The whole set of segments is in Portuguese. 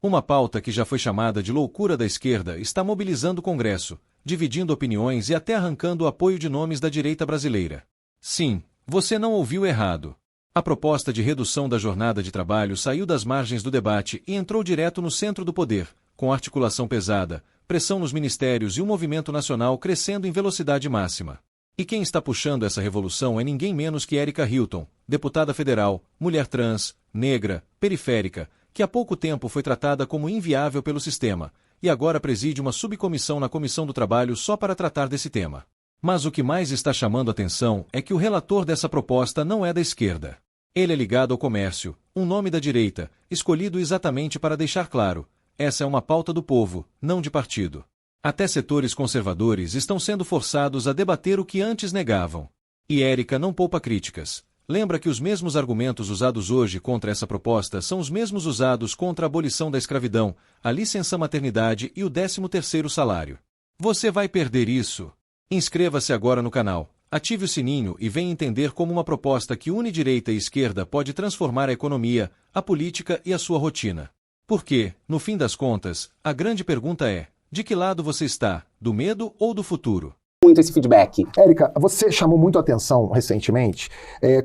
Uma pauta que já foi chamada de loucura da esquerda está mobilizando o Congresso, dividindo opiniões e até arrancando o apoio de nomes da direita brasileira. Sim, você não ouviu errado. A proposta de redução da jornada de trabalho saiu das margens do debate e entrou direto no centro do poder, com articulação pesada, pressão nos ministérios e um movimento nacional crescendo em velocidade máxima. E quem está puxando essa revolução é ninguém menos que Erika Hilton, deputada federal, mulher trans, negra, periférica, que há pouco tempo foi tratada como inviável pelo sistema, e agora preside uma subcomissão na Comissão do Trabalho só para tratar desse tema. Mas o que mais está chamando atenção é que o relator dessa proposta não é da esquerda. Ele é ligado ao comércio, um nome da direita, escolhido exatamente para deixar claro: essa é uma pauta do povo, não de partido. Até setores conservadores estão sendo forçados a debater o que antes negavam. E Erika não poupa críticas. Lembra que os mesmos argumentos usados hoje contra essa proposta são os mesmos usados contra a abolição da escravidão, a licença-maternidade e o 13º salário. Você vai perder isso. Inscreva-se agora no canal, ative o sininho e venha entender como uma proposta que une direita e esquerda pode transformar a economia, a política e a sua rotina. Porque, no fim das contas, a grande pergunta é: de que lado você está, do medo ou do futuro? Muito esse feedback. Érica, você chamou muito a atenção recentemente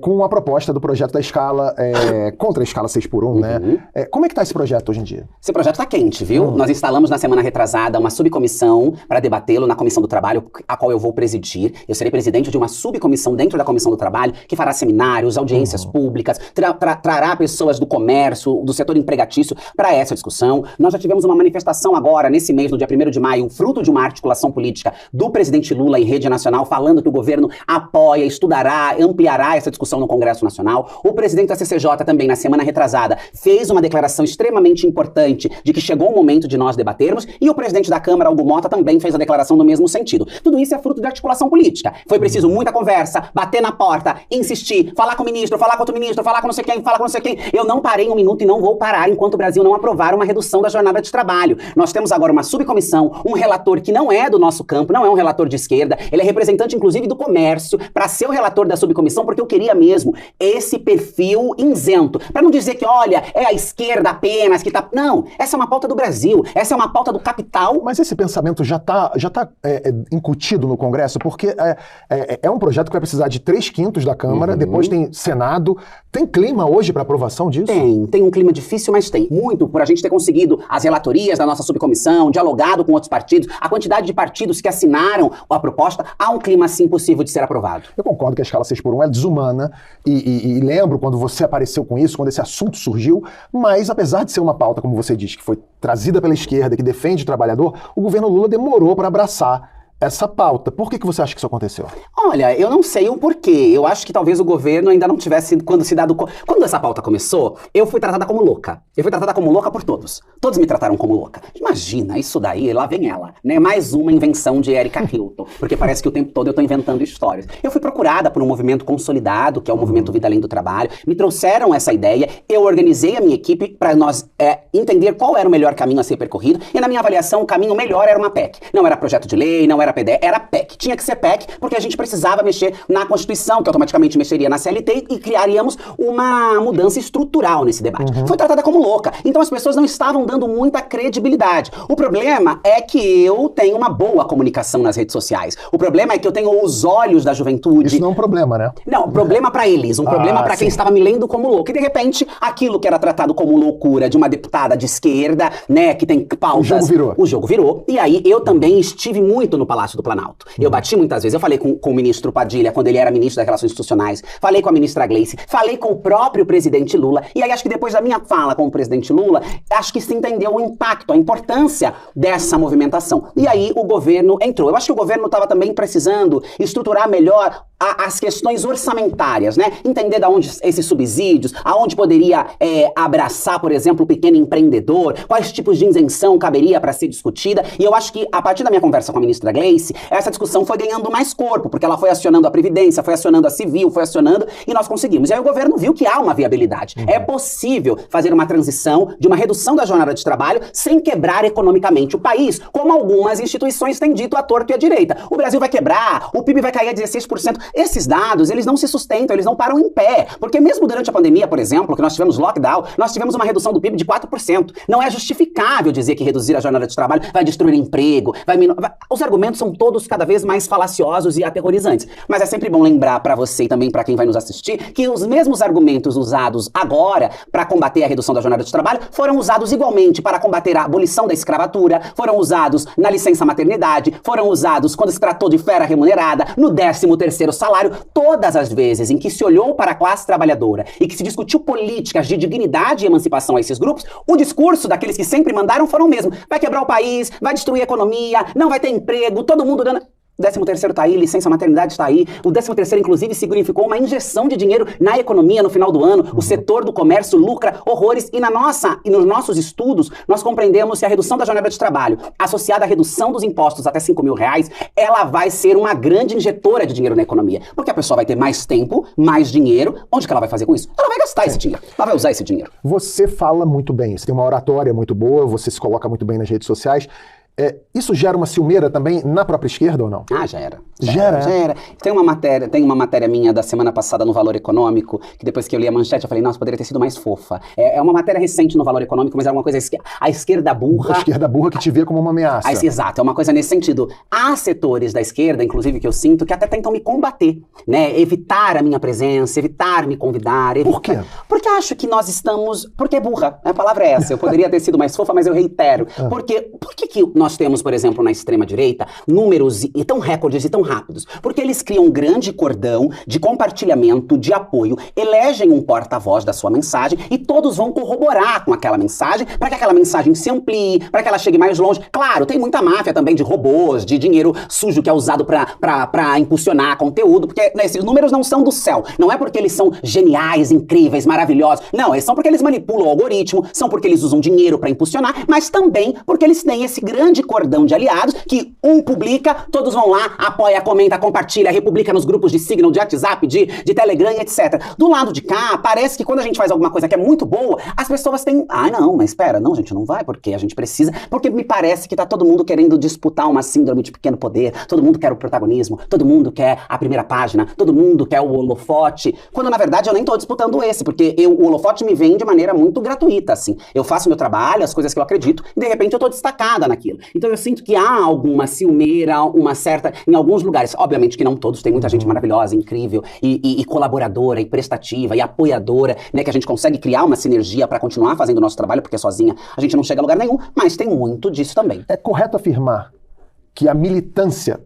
com a proposta do projeto da escala, contra a escala 6x1, né? Como é que está esse projeto hoje em dia? Esse projeto está quente, viu? Nós instalamos na semana retrasada uma subcomissão para debatê-lo na Comissão do Trabalho, a qual eu vou presidir. Eu serei presidente de uma subcomissão dentro da Comissão do Trabalho, que fará seminários, audiências públicas, trará pessoas do comércio, do setor empregatício para essa discussão. Nós já tivemos uma manifestação agora, nesse mês, no dia 1º de maio, fruto de uma articulação política do presidente Lula em rede nacional, falando que o governo apoia, estudará, ampliará essa discussão no Congresso Nacional. O presidente da CCJ também, na semana retrasada, fez uma declaração extremamente importante de que chegou o momento de nós debatermos, e o presidente da Câmara, Hugo Mota, também fez a declaração no mesmo sentido. Tudo isso é fruto de articulação política. Foi preciso muita conversa, bater na porta, insistir, falar com o ministro, falar com outro ministro, falar com não sei quem, falar com não sei quem. Eu não parei um minuto e não vou parar enquanto o Brasil não aprovar uma redução da jornada de trabalho. Nós temos agora uma subcomissão, um relator que não é do nosso campo, não é um relator de esquerda, ele é representante, inclusive, do comércio, para ser o relator da subcomissão, porque eu queria mesmo esse perfil isento. Para não dizer que, olha, é a esquerda apenas que tá... Não, essa é uma pauta do Brasil, essa é uma pauta do capital. Mas esse pensamento já tá incutido no Congresso, porque é um projeto que vai precisar de 3/5 da Câmara, depois tem Senado. Tem clima hoje para aprovação disso? Tem um clima difícil, mas tem. Muito por a gente ter conseguido as relatorias da nossa subcomissão, dialogado com outros partidos, a quantidade de partidos que assinaram a proposta, há um clima assim possível de ser aprovado. Eu concordo que a escala 6x1 é desumana e lembro quando você apareceu com isso, quando esse assunto surgiu, mas apesar de ser uma pauta, como você disse, que foi trazida pela esquerda, que defende o trabalhador, o governo Lula demorou para abraçar essa pauta. Por que você acha que isso aconteceu? Olha, eu não sei o porquê. Eu acho que talvez o governo ainda não tivesse Quando essa pauta começou, eu fui tratada como louca. Eu fui tratada como louca por todos. Todos me trataram como louca. Imagina, isso daí, lá vem ela, né? Mais uma invenção de Erika Hilton. Porque parece que o tempo todo eu tô inventando histórias. Eu fui procurada por um movimento consolidado, que é o Movimento Vida Além do Trabalho. Me trouxeram essa ideia. Eu organizei a minha equipe para nós entender qual era o melhor caminho a ser percorrido. E na minha avaliação, o caminho melhor era uma PEC. Não era projeto de lei, não era PDE, era PEC. Tinha que ser PEC porque a gente precisava mexer na Constituição, que automaticamente mexeria na CLT e criaríamos uma mudança estrutural nesse debate. Foi tratada como louca. Então as pessoas não estavam dando muita credibilidade. O problema é que eu tenho uma boa comunicação nas redes sociais. O problema é que eu tenho os olhos da juventude. Isso não é um problema, né? Não, problema pra eles. Um problema pra quem estava me lendo como louco. E de repente, aquilo que era tratado como loucura de uma deputada de esquerda, né, que tem pautas... O jogo virou. E aí eu também estive muito no Palácio do Planalto. Eu bati muitas vezes. Eu falei com o ministro Padilha, quando ele era ministro das Relações Institucionais. Falei com a ministra Gleice. Falei com o próprio presidente Lula. E aí acho que depois da minha fala com o presidente Lula, acho que se entendeu o impacto, a importância dessa movimentação. E aí o governo entrou. Eu acho que o governo estava também precisando estruturar melhor as questões orçamentárias, né? Entender de onde esses subsídios, aonde poderia abraçar, por exemplo, o pequeno empreendedor, quais tipos de isenção caberia para ser discutida. E eu acho que, a partir da minha conversa com a ministra Gleice, essa discussão foi ganhando mais corpo, porque ela foi acionando a Previdência, foi acionando a Civil, foi acionando, e nós conseguimos. E aí o governo viu que há uma viabilidade. É possível fazer uma transição de uma redução da jornada de trabalho sem quebrar economicamente o país, como algumas instituições têm dito à torto e à direita. O Brasil vai quebrar, o PIB vai cair a 16%. esses dados, eles não se sustentam, eles não param em pé. Porque mesmo durante a pandemia, por exemplo, que nós tivemos lockdown, nós tivemos uma redução do PIB de 4%. Não é justificável dizer que reduzir a jornada de trabalho vai destruir emprego, Os argumentos são todos cada vez mais falaciosos e aterrorizantes. Mas é sempre bom lembrar para você e também para quem vai nos assistir que os mesmos argumentos usados agora para combater a redução da jornada de trabalho foram usados igualmente para combater a abolição da escravatura, foram usados na licença maternidade, foram usados quando se tratou de fera remunerada, no 13º salário, todas as vezes em que se olhou para a classe trabalhadora e que se discutiu políticas de dignidade e emancipação a esses grupos, o discurso daqueles que sempre mandaram foram o mesmo. Vai quebrar o país, vai destruir a economia, não vai ter emprego, todo mundo dando... 13º tá aí, licença maternidade está aí. O 13º, inclusive, significou uma injeção de dinheiro na economia no final do ano. O setor do comércio lucra horrores e nos nossos estudos nós compreendemos que a redução da jornada de trabalho associada à redução dos impostos até R$5.000, ela vai ser uma grande injetora de dinheiro na economia. Porque a pessoa vai ter mais tempo, mais dinheiro. Onde que ela vai fazer com isso? Ela vai gastar esse dinheiro. Ela vai usar esse dinheiro. Você fala muito bem, você tem uma oratória muito boa, você se coloca muito bem nas redes sociais. Isso gera uma ciumeira também na própria esquerda ou não? Ah, já era. Tem uma matéria minha da semana passada no Valor Econômico, que depois que eu li a manchete eu falei, nossa, poderia ter sido mais fofa. É uma matéria recente no Valor Econômico, mas é uma coisa a esquerda burra... A esquerda burra que te vê como uma ameaça. Exato, é uma coisa nesse sentido. Há setores da esquerda, inclusive, que eu sinto, que até tentam me combater, né? Evitar a minha presença, evitar me convidar. Por quê? Porque acho que nós estamos... Porque é burra, a palavra é essa. Eu poderia ter sido mais fofa, mas eu reitero. Por que nós temos, por exemplo, na extrema-direita, números tão recordes e tão rápidos? Porque eles criam um grande cordão de compartilhamento, de apoio, elegem um porta-voz da sua mensagem e todos vão corroborar com aquela mensagem para que aquela mensagem se amplie, para que ela chegue mais longe. Claro, tem muita máfia também de robôs, de dinheiro sujo que é usado para impulsionar conteúdo, porque esses números não são do céu. Não é porque eles são geniais, incríveis, maravilhosos. Não, eles são porque eles manipulam o algoritmo, são porque eles usam dinheiro para impulsionar, mas também porque eles têm esse grande cordão de aliados que um publica, todos vão lá, apoia, comenta, compartilha, republica nos grupos de Signal, de WhatsApp, de Telegram, etc. Do lado de cá, parece que quando a gente faz alguma coisa que é muito boa, as pessoas têm... não, mas espera, não, gente, não vai, porque a gente precisa, porque me parece que tá todo mundo querendo disputar uma síndrome de pequeno poder, todo mundo quer o protagonismo, todo mundo quer a primeira página, todo mundo quer o holofote, quando na verdade eu nem tô disputando esse, porque o holofote me vem de maneira muito gratuita, assim. Eu faço meu trabalho, as coisas que eu acredito, e de repente eu tô destacada naquilo. Então eu sinto que há alguma ciumeira, uma certa... Em alguns lugares, obviamente que não todos, tem muita gente maravilhosa, incrível, e colaboradora, e prestativa, e apoiadora, né, que a gente consegue criar uma sinergia para continuar fazendo o nosso trabalho, porque sozinha a gente não chega a lugar nenhum, mas tem muito disso também. É correto afirmar que a militância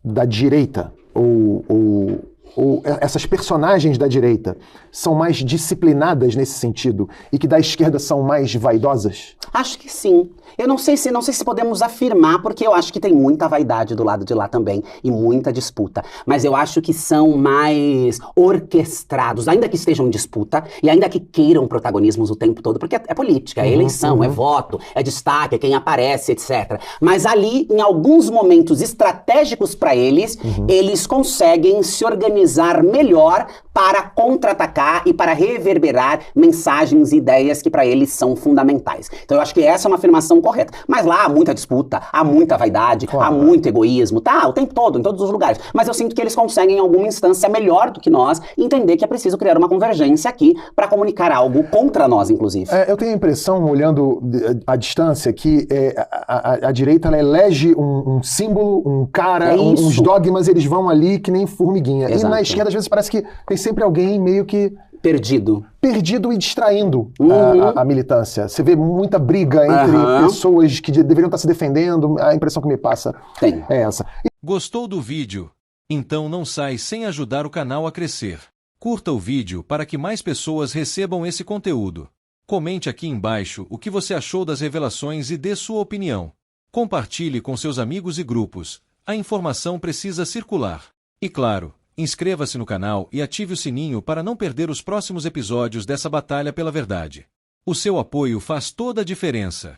da direita, ou essas personagens da direita, são mais disciplinadas nesse sentido, e que da esquerda são mais vaidosas? Acho que sim. Eu não sei se podemos afirmar, porque eu acho que tem muita vaidade do lado de lá também, e muita disputa. Mas eu acho que são mais orquestrados, ainda que estejam em disputa, e ainda que queiram protagonismos o tempo todo, porque é política, é eleição, é voto, é destaque, é quem aparece, etc. Mas ali, em alguns momentos estratégicos para eles, eles conseguem se organizar melhor para contra-atacar e para reverberar mensagens e ideias que para eles são fundamentais. Então eu acho que essa é uma afirmação correta. Mas lá há muita disputa, há muita vaidade, há muito egoísmo, o tempo todo, em todos os lugares. Mas eu sinto que eles conseguem, em alguma instância melhor do que nós, entender que é preciso criar uma convergência aqui para comunicar algo contra nós, inclusive. Eu tenho a impressão, olhando à distância, que a direita ela elege um símbolo, um cara, uns dogmas, eles vão ali que nem formiguinha. Exato. E na esquerda, às vezes, parece que tem sempre alguém meio que... Perdido e distraindo a militância. Você vê muita briga entre pessoas que deveriam estar se defendendo. A impressão que me passa é essa. Gostou do vídeo? Então não sai sem ajudar o canal a crescer. Curta o vídeo para que mais pessoas recebam esse conteúdo. Comente aqui embaixo o que você achou das revelações e dê sua opinião. Compartilhe com seus amigos e grupos. A informação precisa circular. E claro, inscreva-se no canal e ative o sininho para não perder os próximos episódios dessa batalha pela verdade. O seu apoio faz toda a diferença.